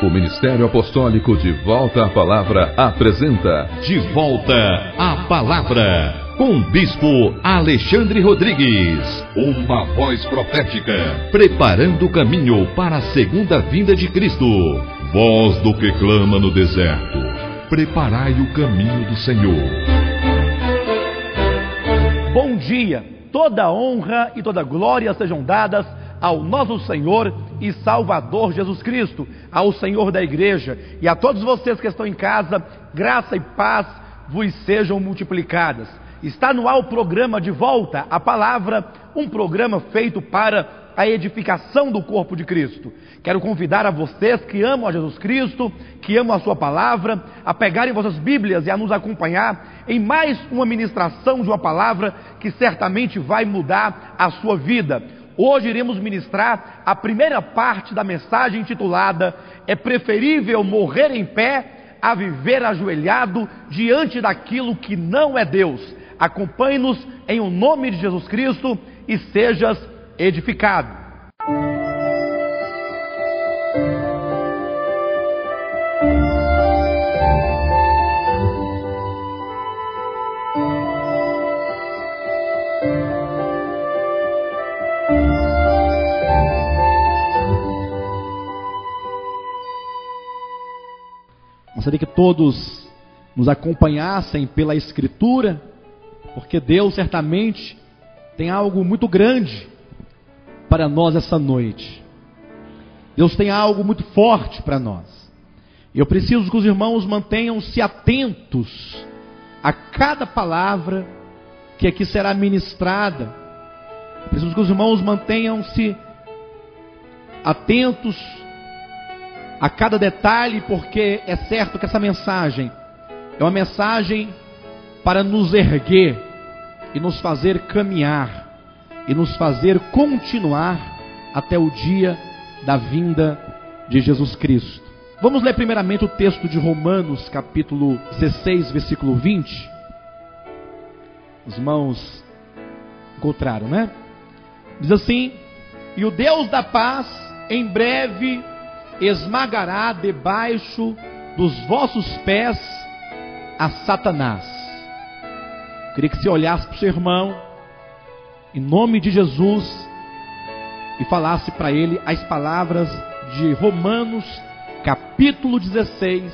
O Ministério Apostólico De Volta à Palavra apresenta De Volta à Palavra, com o Bispo Alexandre Rodrigues. Uma voz profética, preparando o caminho para a segunda vinda de Cristo. Voz do que clama no deserto, preparai o caminho do Senhor. Bom dia, toda honra e toda glória sejam dadas ao nosso Senhor e Salvador Jesus Cristo, ao Senhor da igreja, e a todos vocês que estão em casa, graça e paz vos sejam multiplicadas. Está no ar o programa De Volta à Palavra, um programa feito para a edificação do corpo de Cristo. Quero convidar a vocês que amam a Jesus Cristo, que amam a sua palavra, a pegarem vossas Bíblias e a nos acompanhar em mais uma ministração de uma palavra que certamente vai mudar a sua vida. Hoje iremos ministrar a primeira parte da mensagem intitulada "É preferível morrer em pé a viver ajoelhado diante daquilo que não é Deus". Acompanhe-nos em o nome de Jesus Cristo e sejas edificado. Gostaria que todos nos acompanhassem pela Escritura, porque Deus certamente tem algo muito grande para nós essa noite. Deus tem algo muito forte para nós. Eu preciso que os irmãos mantenham-se atentos a cada palavra que aqui será ministrada. Eu preciso que os irmãos mantenham-se atentos a cada detalhe, porque é certo que essa mensagem é uma mensagem para nos erguer e nos fazer caminhar e nos fazer continuar até o dia da vinda de Jesus Cristo. Vamos ler primeiramente o texto de Romanos, capítulo 16, versículo 20. Os irmãos encontraram, né? Diz assim: "E o Deus da paz em breve esmagará debaixo dos vossos pés a Satanás". Eu queria que você olhasse para o seu irmão, em nome de Jesus, e falasse para ele as palavras de Romanos, capítulo 16,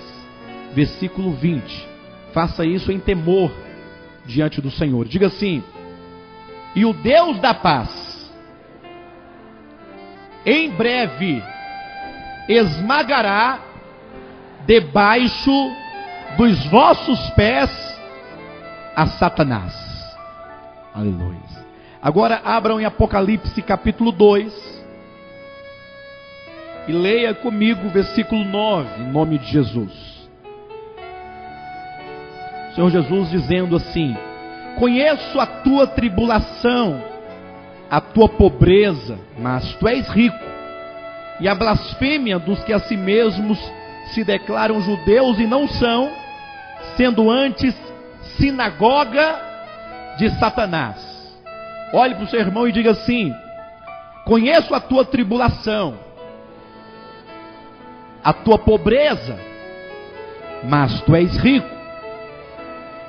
versículo 20. Faça isso em temor diante do Senhor. Diga assim: "E o Deus da paz em breve esmagará debaixo dos vossos pés a Satanás". Aleluia. Agora abram em Apocalipse capítulo 2 e leia comigo o versículo 9, em nome de Jesus. O Senhor Jesus dizendo assim: "Conheço a tua tribulação, a tua pobreza, mas tu és rico, e a blasfêmia dos que a si mesmos se declaram judeus e não são, sendo antes sinagoga de Satanás". Olhe para o seu irmão e diga assim: "Conheço a tua tribulação, a tua pobreza, mas tu és rico,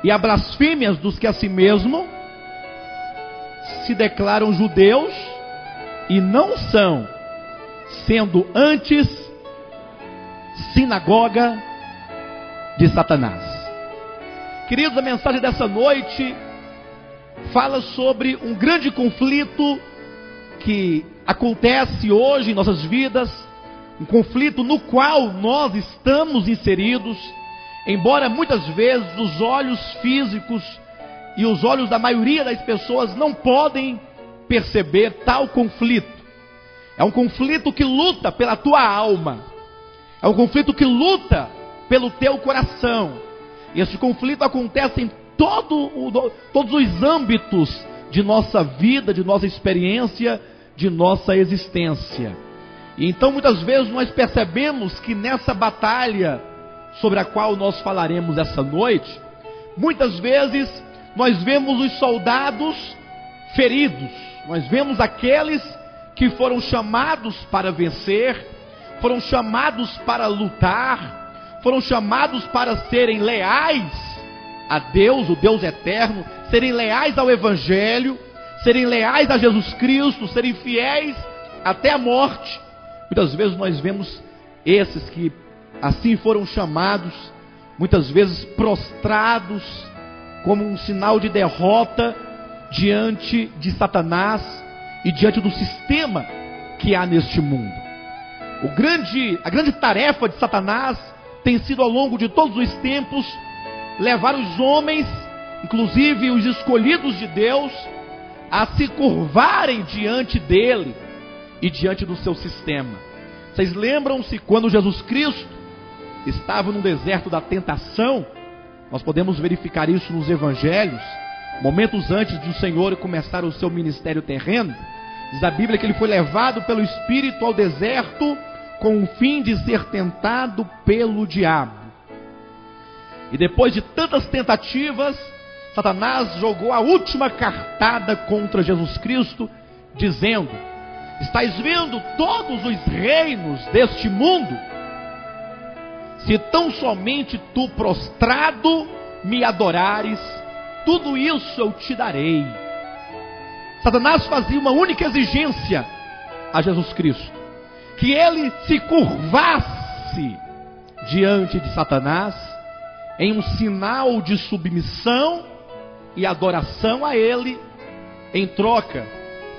e a blasfêmias dos que a si mesmo se declaram judeus e não são, sendo antes sinagoga de Satanás". Queridos, a mensagem dessa noite fala sobre um grande conflito que acontece hoje em nossas vidas, um conflito no qual nós estamos inseridos, embora muitas vezes os olhos físicos e os olhos da maioria das pessoas não podem perceber tal conflito. É um conflito que luta pela tua alma, é um conflito que luta pelo teu coração. E esse conflito acontece em todos os âmbitos de nossa vida, de nossa experiência, de nossa existência. E então muitas vezes nós percebemos que nessa batalha sobre a qual nós falaremos essa noite, muitas vezes nós vemos os soldados feridos, nós vemos aqueles que foram chamados para vencer, foram chamados para lutar, foram chamados para serem leais a Deus, o Deus eterno, serem leais ao Evangelho, serem leais a Jesus Cristo, serem fiéis até a morte. Muitas vezes nós vemos esses que assim foram chamados, muitas vezes prostrados como um sinal de derrota diante de Satanás e diante do sistema que há neste mundo. A grande tarefa de Satanás tem sido, ao longo de todos os tempos, levar os homens, inclusive os escolhidos de Deus, a se curvarem diante dele e diante do seu sistema. Vocês lembram-se quando Jesus Cristo estava no deserto da tentação? Nós podemos verificar isso nos evangelhos, momentos antes de o Senhor começar o seu ministério terreno. Diz a Bíblia que ele foi levado pelo Espírito ao deserto com o fim de ser tentado pelo diabo. E depois de tantas tentativas, Satanás jogou a última cartada contra Jesus Cristo, dizendo: estás vendo todos os reinos deste mundo? Se tão somente tu prostrado me adorares, tudo isso eu te darei. Satanás fazia uma única exigência a Jesus Cristo: que ele se curvasse diante de Satanás em um sinal de submissão e adoração a ele. Em troca,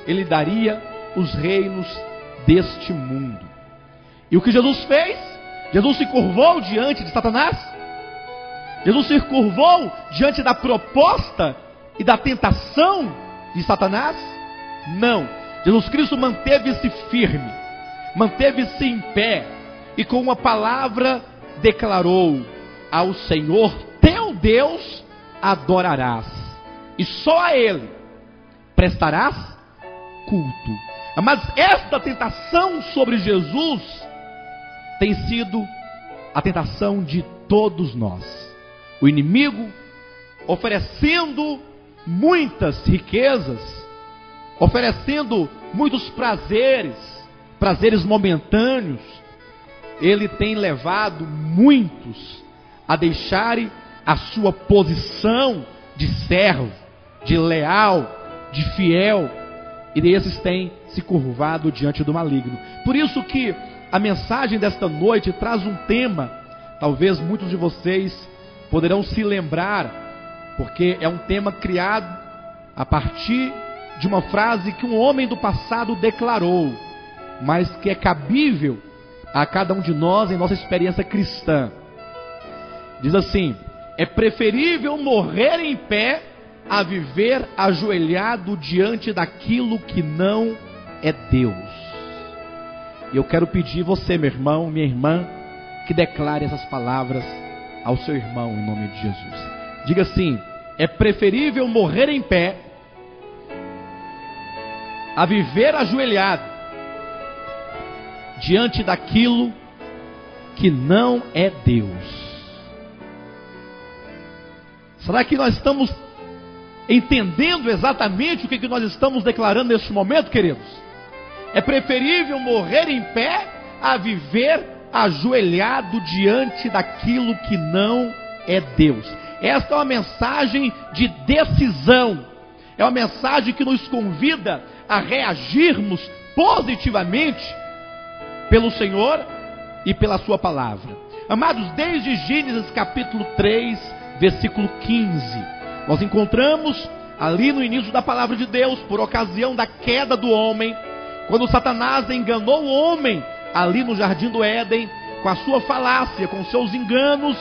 ele daria os reinos deste mundo. E o que Jesus fez? Jesus se curvou diante de Satanás? Jesus se curvou diante da proposta e da tentação de Satanás? Não. Jesus Cristo manteve-se firme, manteve-se em pé, e com uma palavra declarou: ao Senhor teu Deus adorarás, e só a Ele prestarás culto. Mas esta tentação sobre Jesus tem sido a tentação de todos nós. O inimigo oferecendo muitas riquezas, oferecendo muitos prazeres momentâneos, ele tem levado muitos a deixarem a sua posição de servo, de leal, de fiel, e esses têm se curvado diante do maligno. Por isso que a mensagem desta noite traz um tema, talvez muitos de vocês poderão se lembrar, porque é um tema criado a partir de uma frase que um homem do passado declarou, mas que é cabível a cada um de nós em nossa experiência cristã. Diz assim: é preferível morrer em pé a viver ajoelhado diante daquilo que não é Deus. E eu quero pedir você, meu irmão, minha irmã, que declare essas palavras ao seu irmão em nome de Jesus. Diga assim: é preferível morrer em pé a viver ajoelhado diante daquilo que não é Deus. Será que nós estamos entendendo exatamente o que nós estamos declarando neste momento, queridos? É preferível morrer em pé a viver ajoelhado diante daquilo que não é Deus. Esta é uma mensagem de decisão, é uma mensagem que nos convida a reagirmos positivamente pelo Senhor e pela sua palavra. Amados, desde Gênesis capítulo 3, versículo 15, nós encontramos ali no início da palavra de Deus, por ocasião da queda do homem, quando Satanás enganou o homem ali no jardim do Éden, com a sua falácia, com seus enganos.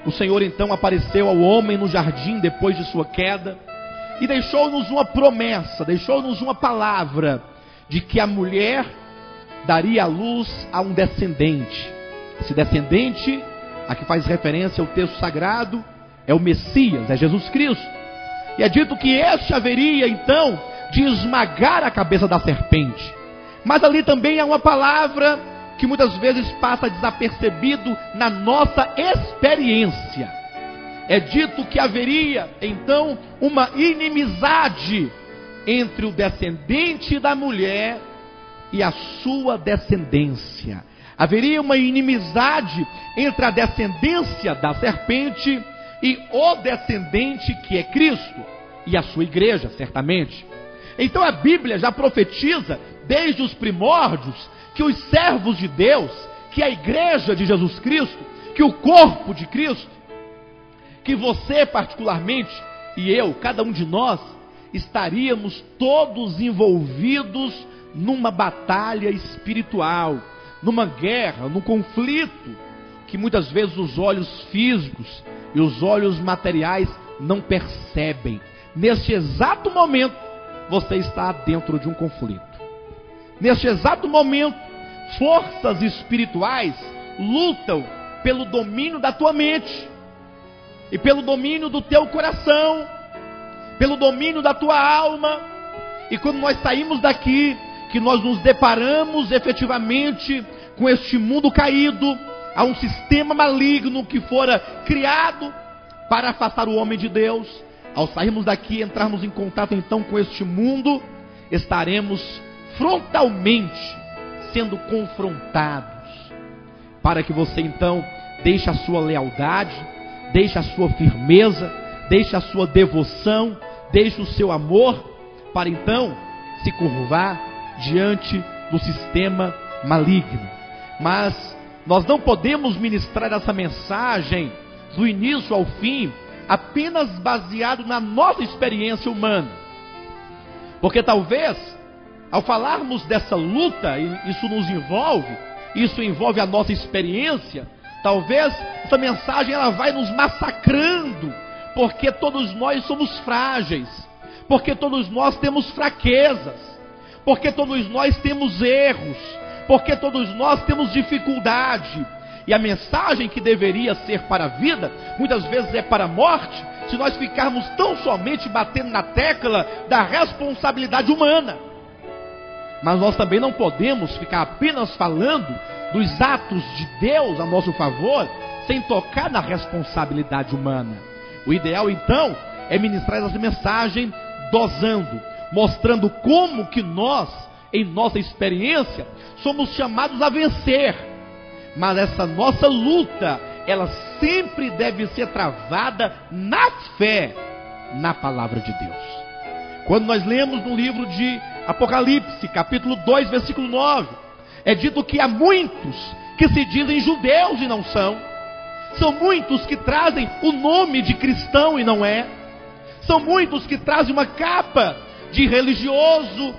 O Senhor então apareceu ao homem no jardim depois de sua queda e deixou-nos uma promessa, deixou-nos uma palavra de que a mulher daria à luz a um descendente. Esse descendente, a que faz referência ao texto sagrado, é o Messias, é Jesus Cristo. E é dito que este haveria então de esmagar a cabeça da serpente. Mas ali também há uma palavra que muitas vezes passa desapercebido na nossa experiência. É dito que haveria então uma inimizade entre o descendente da mulher e a sua descendência. Haveria uma inimizade entre a descendência da serpente e o descendente que é Cristo e a sua igreja, certamente. Então a Bíblia já profetiza desde os primórdios que os servos de Deus, que a igreja de Jesus Cristo, que o corpo de Cristo, que você particularmente e eu, cada um de nós, estaríamos todos envolvidos numa batalha espiritual, numa guerra, num conflito que muitas vezes os olhos físicos e os olhos materiais não percebem. Neste exato momento, você está dentro de um conflito. Neste exato momento, forças espirituais lutam pelo domínio da tua mente e pelo domínio do teu coração, pelo domínio da tua alma. E quando nós saímos daqui, que nós nos deparamos efetivamente com este mundo caído, há um sistema maligno que fora criado para afastar o homem de Deus. Ao sairmos daqui, entrarmos em contato então com este mundo, estaremos frontalmente sendo confrontados, para que você então deixe a sua lealdade, deixe a sua firmeza, deixe a sua devoção, deixe o seu amor, para então se curvar diante do sistema maligno. Mas nós não podemos ministrar essa mensagem do início ao fim apenas baseado na nossa experiência humana, porque talvez ao falarmos dessa luta, isso nos envolve, isso envolve a nossa experiência, talvez essa mensagem ela vai nos massacrando, porque todos nós somos frágeis, porque todos nós temos fraquezas, porque todos nós temos erros, porque todos nós temos dificuldade. E a mensagem que deveria ser para a vida, muitas vezes é para a morte, se nós ficarmos tão somente batendo na tecla da responsabilidade humana. Mas nós também não podemos ficar apenas falando dos atos de Deus a nosso favor, sem tocar na responsabilidade humana. O ideal então é ministrar essa mensagem dosando, mostrando como que nós, em nossa experiência, somos chamados a vencer. Mas essa nossa luta, ela sempre deve ser travada na fé, na palavra de Deus. Quando nós lemos no livro de Apocalipse, capítulo 2, versículo 9, é dito que há muitos que se dizem judeus e não são. São muitos que trazem o nome de cristão e não é. São muitos que trazem uma capa de religioso,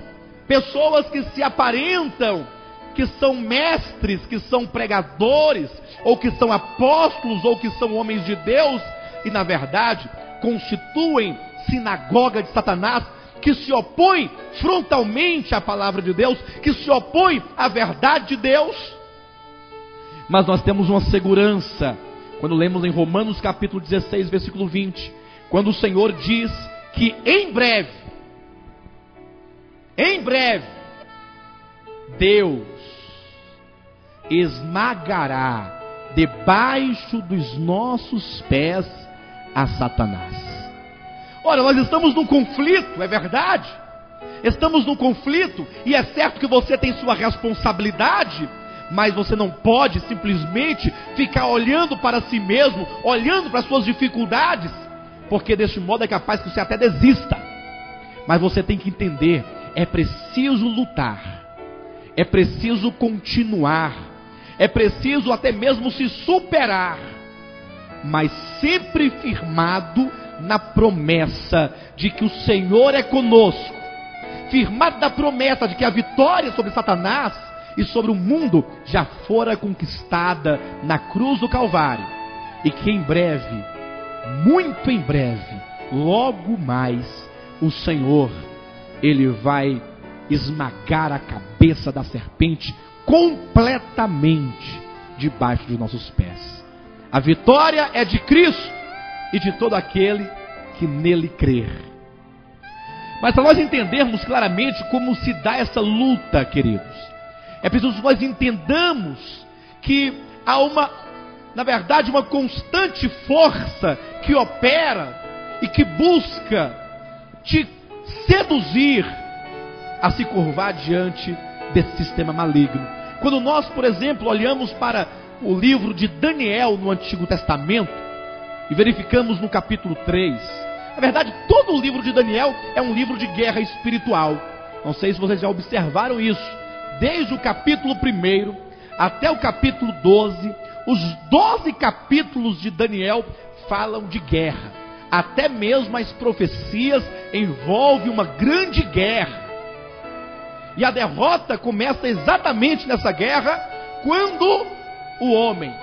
pessoas que se aparentam que são mestres, que são pregadores, ou que são apóstolos, ou que são homens de Deus, e na verdade constituem sinagoga de Satanás, que se opõe frontalmente à palavra de Deus, que se opõe à verdade de Deus. Mas nós temos uma segurança, quando lemos em Romanos capítulo 16, versículo 20, quando o Senhor diz que em breve, Deus esmagará debaixo dos nossos pés a Satanás. Ora, nós estamos num conflito, é verdade? Estamos num conflito, e é certo que você tem sua responsabilidade, mas você não pode simplesmente ficar olhando para si mesmo, olhando para as suas dificuldades, porque deste modo é capaz que você até desista. Mas você tem que entender, é preciso lutar, é preciso continuar, é preciso até mesmo se superar, mas sempre firmado na promessa de que o Senhor é conosco, firmado na promessa de que a vitória sobre Satanás e sobre o mundo já fora conquistada na cruz do Calvário, e que em breve, muito em breve, logo mais, o Senhor, Ele vai esmagar a cabeça da serpente completamente debaixo dos nossos pés. A vitória é de Cristo e de todo aquele que nele crer. Mas para nós entendermos claramente como se dá essa luta, queridos, é preciso que nós entendamos que há na verdade, uma constante força que opera e que busca te seduzir a se curvar diante desse sistema maligno. Quando nós, por exemplo, olhamos para o livro de Daniel no Antigo Testamento e verificamos no capítulo 3, na verdade todo o livro de Daniel é um livro de guerra espiritual. Não sei se vocês já observaram isso. Desde o capítulo 1 até o capítulo 12, os 12 capítulos de Daniel falam de guerra. Até mesmo as profecias envolvem uma grande guerra. E a derrota começa exatamente nessa guerra, quando o homem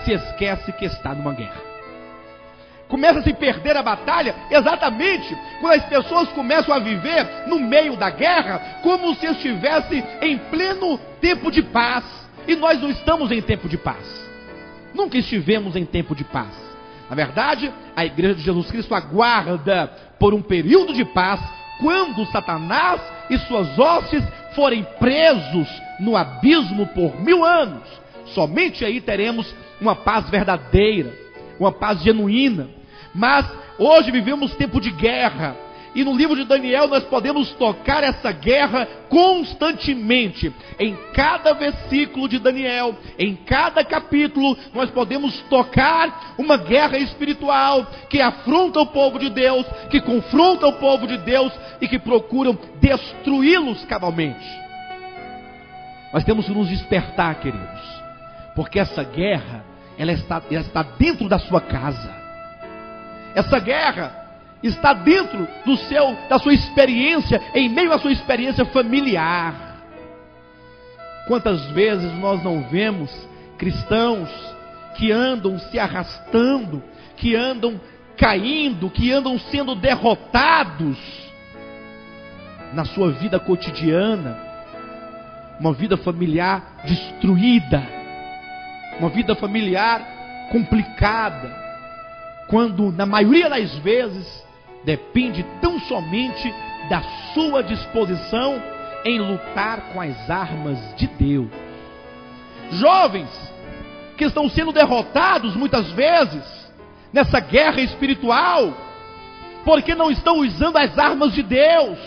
se esquece que está numa guerra. Começa a se perder a batalha exatamente quando as pessoas começam a viver no meio da guerra, como se estivesse em pleno tempo de paz. E nós não estamos em tempo de paz. Nunca estivemos em tempo de paz. Na verdade, a igreja de Jesus Cristo aguarda por um período de paz, quando Satanás e suas hostes forem presos no abismo por 1000 anos. Somente aí teremos uma paz verdadeira, uma paz genuína. Mas hoje vivemos tempo de guerra, e no livro de Daniel nós podemos tocar essa guerra constantemente. Em cada versículo de Daniel, em cada capítulo, nós podemos tocar uma guerra espiritual que afronta o povo de Deus, que confronta o povo de Deus e que procuram destruí-los cabalmente. Nós temos que nos despertar, queridos, porque essa guerra ela está dentro da sua casa. Essa guerra está dentro da sua experiência, em meio à sua experiência familiar. Quantas vezes nós não vemos cristãos que andam se arrastando, que andam caindo, que andam sendo derrotados na sua vida cotidiana, uma vida familiar destruída, uma vida familiar complicada, quando na maioria das vezes depende tão somente da sua disposição em lutar com as armas de Deus. Jovens que estão sendo derrotados muitas vezes nessa guerra espiritual, porque não estão usando as armas de Deus.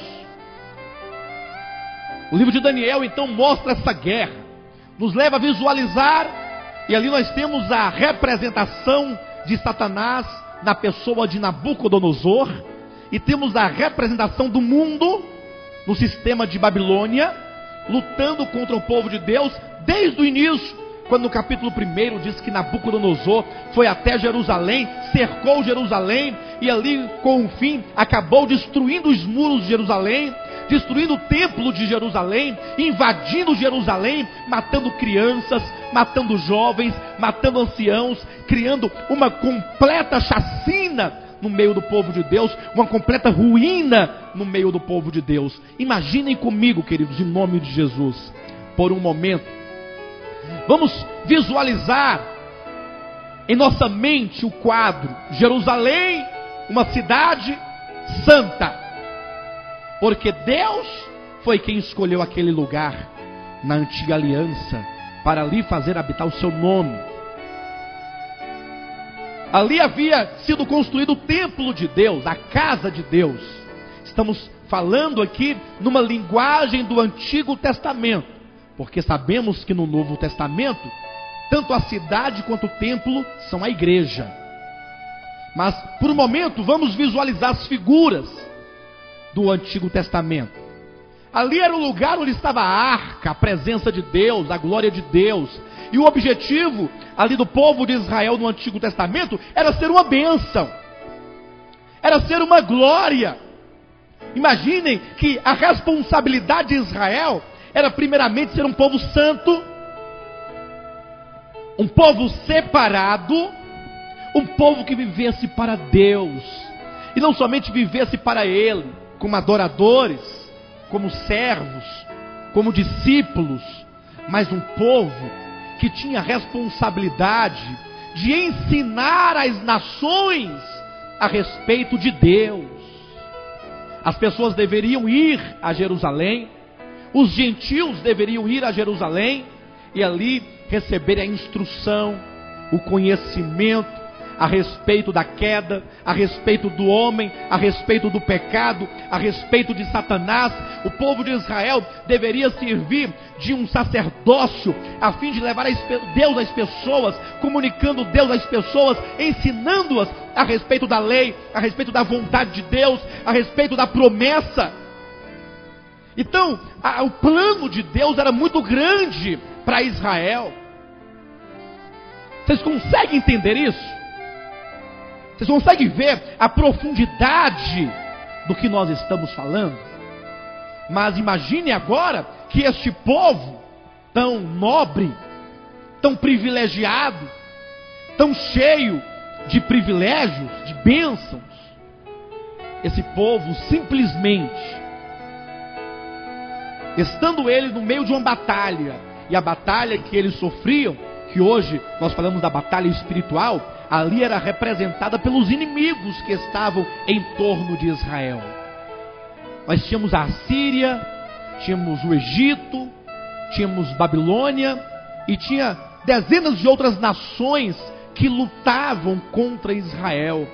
O livro de Daniel então mostra essa guerra, nos leva a visualizar, e ali nós temos a representação de Satanás na pessoa de Nabucodonosor, e temos a representação do mundo no sistema de Babilônia, lutando contra o povo de Deus desde o início, quando no capítulo 1 diz que Nabucodonosor foi até Jerusalém, cercou Jerusalém, e ali com o fim acabou destruindo os muros de Jerusalém, destruindo o templo de Jerusalém, invadindo Jerusalém, matando crianças, matando jovens, matando anciãos, criando uma completa chacina no meio do povo de Deus, uma completa ruína no meio do povo de Deus. Imaginem comigo, queridos, em nome de Jesus, por um momento, vamos visualizar em nossa mente o quadro: Jerusalém, uma cidade santa, porque Deus foi quem escolheu aquele lugar na antiga aliança para ali fazer habitar o seu nome. Ali havia sido construído o templo de Deus, a casa de Deus. Estamos falando aqui numa linguagem do Antigo Testamento, porque sabemos que no Novo Testamento tanto a cidade quanto o templo são a igreja. Mas por um momento vamos visualizar as figuras do Antigo Testamento. Ali era o lugar onde estava a arca, a presença de Deus, a glória de Deus. E o objetivo ali do povo de Israel no Antigo Testamento era ser uma bênção, era ser uma glória. Imaginem que a responsabilidade de Israel era primeiramente ser um povo santo, um povo separado, um povo que vivesse para Deus, e não somente vivesse para Ele, como adoradores, como servos, como discípulos, mas um povo que tinha a responsabilidade de ensinar as nações a respeito de Deus. As pessoas deveriam ir a Jerusalém, os gentios deveriam ir a Jerusalém e ali receber a instrução, o conhecimento, a respeito da queda, a respeito do homem, a respeito do pecado, a respeito de Satanás. O povo de Israel deveria servir de um sacerdócio, a fim de levar Deus às pessoas, comunicando Deus às pessoas, ensinando-as a respeito da lei, a respeito da vontade de Deus, a respeito da promessa. Então, o plano de Deus era muito grande para Israel. Vocês conseguem entender isso? Vocês conseguem ver a profundidade do que nós estamos falando? Mas imagine agora que este povo tão nobre, tão privilegiado, tão cheio de privilégios, de bênçãos, esse povo simplesmente, estando ele no meio de uma batalha, e a batalha que eles sofriam, que hoje nós falamos da batalha espiritual, ali era representada pelos inimigos que estavam em torno de Israel. Nós tínhamos a Assíria, tínhamos o Egito, tínhamos Babilônia, e tinha dezenas de outras nações que lutavam contra Israel.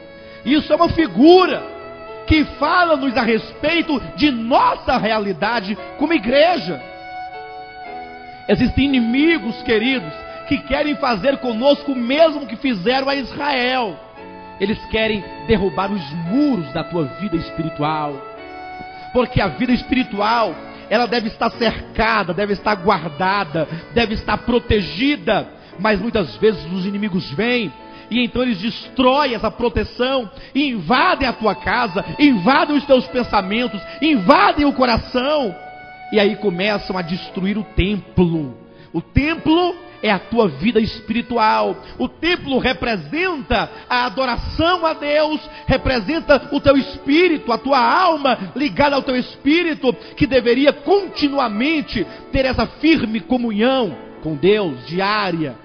Isso é uma figura que fala-nos a respeito de nossa realidade como igreja. Existem inimigos, queridos, que querem fazer conosco o mesmo que fizeram a Israel. Eles querem derrubar os muros da tua vida espiritual, porque a vida espiritual, ela deve estar cercada, deve estar guardada, deve estar protegida, mas muitas vezes os inimigos vêm, e então eles destroem essa proteção, e invadem a tua casa, invadem os teus pensamentos, invadem o coração, e aí começam a destruir o templo. O templo é a tua vida espiritual. O templo representa a adoração a Deus, representa o teu espírito, a tua alma ligada ao teu espírito, que deveria continuamente ter essa firme comunhão com Deus, diária,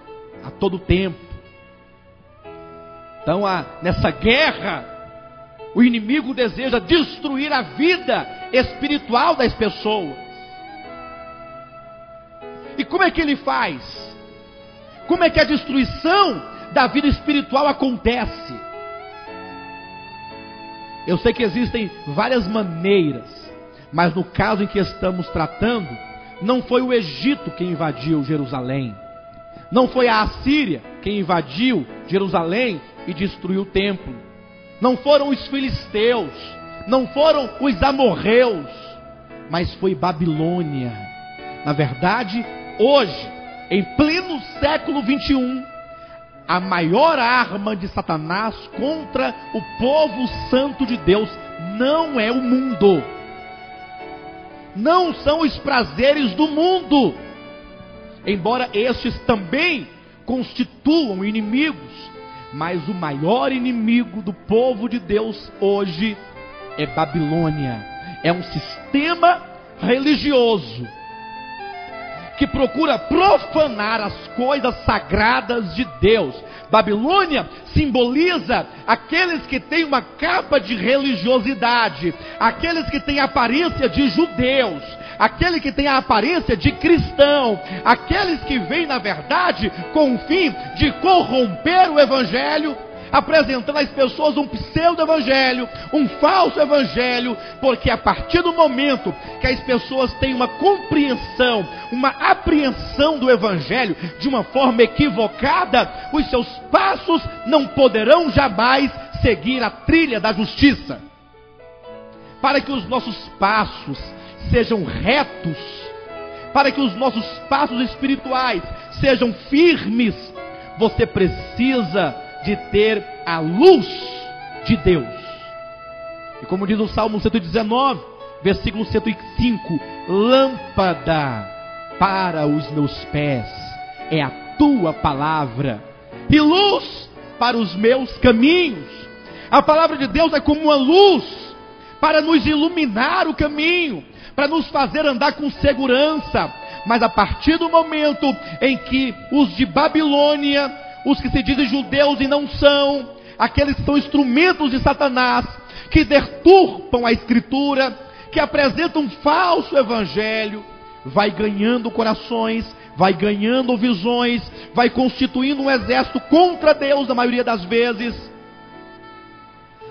a todo tempo. Então, nessa guerra, o inimigo deseja destruir a vida espiritual das pessoas. E como é que ele faz? Como é que a destruição da vida espiritual acontece? Eu sei que existem várias maneiras, mas no caso em que estamos tratando, não foi o Egito quem invadiu Jerusalém, não foi a Assíria quem invadiu Jerusalém e destruiu o templo, não foram os filisteus, não foram os amorreus, mas foi Babilônia. Na verdade, hoje, em pleno século 21, a maior arma de Satanás contra o povo santo de Deus não é o mundo, não são os prazeres do mundo, embora estes também constituam inimigos, mas o maior inimigo do povo de Deus hoje é Babilônia. É um sistema religioso que procura profanar as coisas sagradas de Deus. Babilônia simboliza aqueles que têm uma capa de religiosidade, aqueles que têm a aparência de judeus, aquele que tem a aparência de cristão, aqueles que vêm na verdade com o fim de corromper o evangelho, apresentando às pessoas um pseudo-evangelho, um falso evangelho, porque a partir do momento que as pessoas têm uma compreensão, uma apreensão do evangelho de uma forma equivocada, os seus passos não poderão jamais seguir a trilha da justiça. Para que os nossos passos sejam retos, para que os nossos passos espirituais sejam firmes, você precisa de ter a luz de Deus. E como diz o Salmo 119, versículo 105, lâmpada para os meus pés é a tua palavra, e luz para os meus caminhos. A palavra de Deus é como uma luz para nos iluminar o caminho, para nos fazer andar com segurança. Mas a partir do momento em que os de Babilônia, os que se dizem judeus e não são, aqueles que são instrumentos de Satanás, que deturpam a Escritura, que apresentam um falso evangelho, vai ganhando corações, vai ganhando visões, vai constituindo um exército contra Deus na maioria das vezes,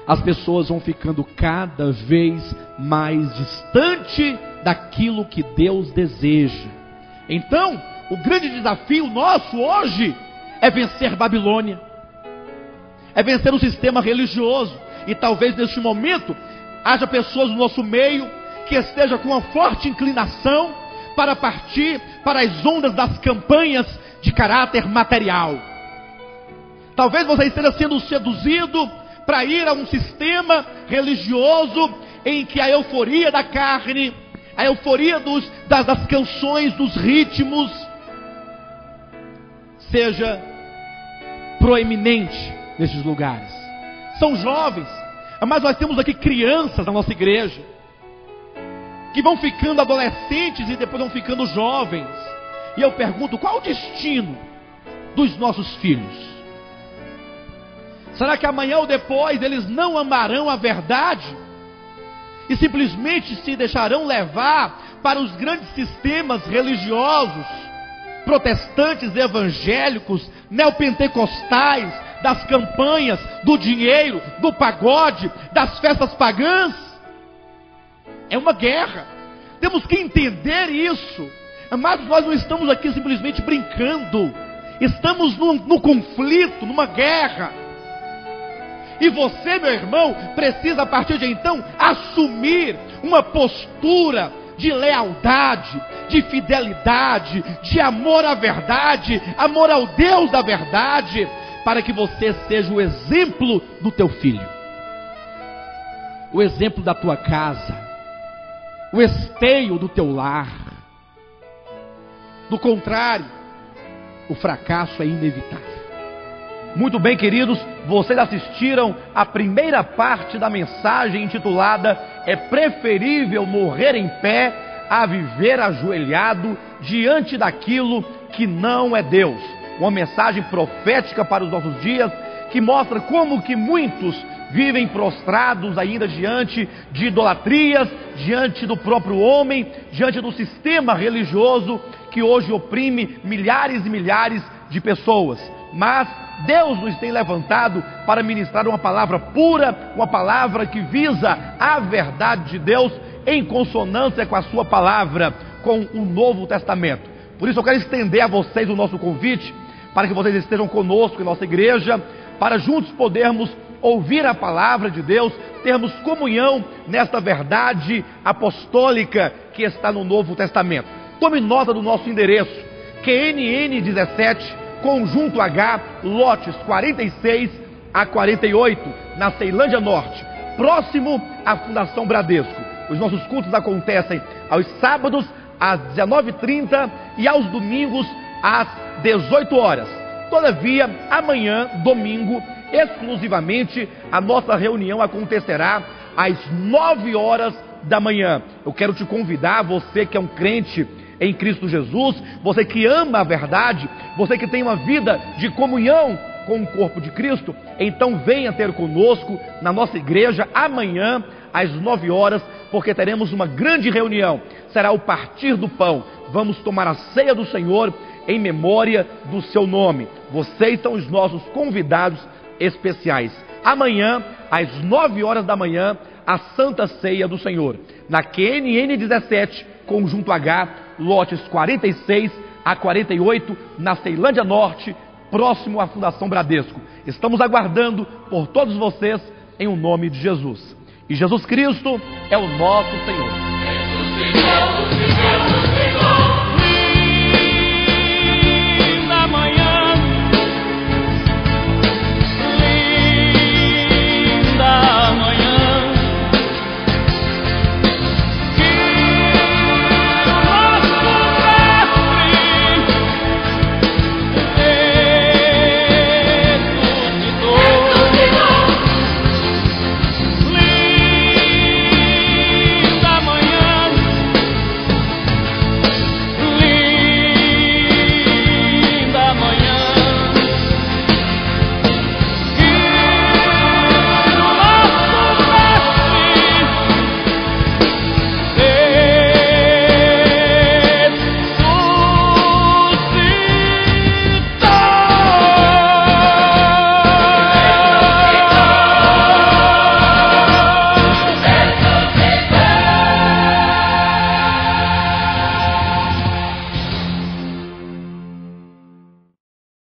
as pessoas vão ficando cada vez mais distante daquilo que Deus deseja. Então, o grande desafio nosso hoje é vencer Babilônia, é vencer o sistema religioso. E talvez neste momento haja pessoas no nosso meio que estejam com uma forte inclinação para partir para as ondas das campanhas de caráter material. Talvez você esteja sendo seduzido para ir a um sistema religioso em que a euforia da carne, a euforia das canções, dos ritmos, seja proeminente nesses lugares. São jovens, mas nós temos aqui crianças na nossa igreja, que vão ficando adolescentes e depois vão ficando jovens. E eu pergunto, qual o destino dos nossos filhos? Será que amanhã ou depois eles não amarão a verdade e simplesmente se deixarão levar para os grandes sistemas religiosos, protestantes, evangélicos, neopentecostais, das campanhas, do dinheiro, do pagode, das festas pagãs? É uma guerra. Temos que entender isso. Mas nós não estamos aqui simplesmente brincando. Estamos no conflito, numa guerra. E você, meu irmão, precisa a partir de então assumir uma postura de lealdade, de fidelidade, de amor à verdade, amor ao Deus da verdade, para que você seja o exemplo do teu filho, o exemplo da tua casa, o esteio do teu lar. Do contrário, o fracasso é inevitável. Muito bem, queridos, vocês assistiram a primeira parte da mensagem intitulada "É preferível morrer em pé a viver ajoelhado diante daquilo que não é Deus". Uma mensagem profética para os nossos dias, que mostra como que muitos vivem prostrados ainda diante de idolatrias, diante do próprio homem, diante do sistema religioso que hoje oprime milhares e milhares de pessoas. Mas Deus nos tem levantado para ministrar uma palavra pura, uma palavra que visa a verdade de Deus em consonância com a sua palavra, com o Novo Testamento. Por isso eu quero estender a vocês o nosso convite, para que vocês estejam conosco em nossa igreja, para juntos podermos ouvir a palavra de Deus, termos comunhão nesta verdade apostólica que está no Novo Testamento. Tome nota do nosso endereço, QNN 17, Conjunto H, lotes 46 a 48, na Ceilândia Norte, próximo à Fundação Bradesco. Os nossos cultos acontecem aos sábados às 19h30 e aos domingos às 18 horas. Todavia, amanhã, domingo, exclusivamente, a nossa reunião acontecerá às 9 horas da manhã. Eu quero te convidar, você que é um crente em Cristo Jesus, você que ama a verdade, você que tem uma vida de comunhão com o corpo de Cristo, então venha ter conosco na nossa igreja amanhã às 9 horas, porque teremos uma grande reunião. Será o partir do pão. Vamos tomar a ceia do Senhor em memória do seu nome. Vocês são os nossos convidados especiais. Amanhã, às 9 horas da manhã, a Santa Ceia do Senhor, na QNN 17, Conjunto H, lotes 46 a 48, na Ceilândia Norte, próximo à Fundação Bradesco. Estamos aguardando por todos vocês em o nome de Jesus. E Jesus Cristo é o nosso Senhor.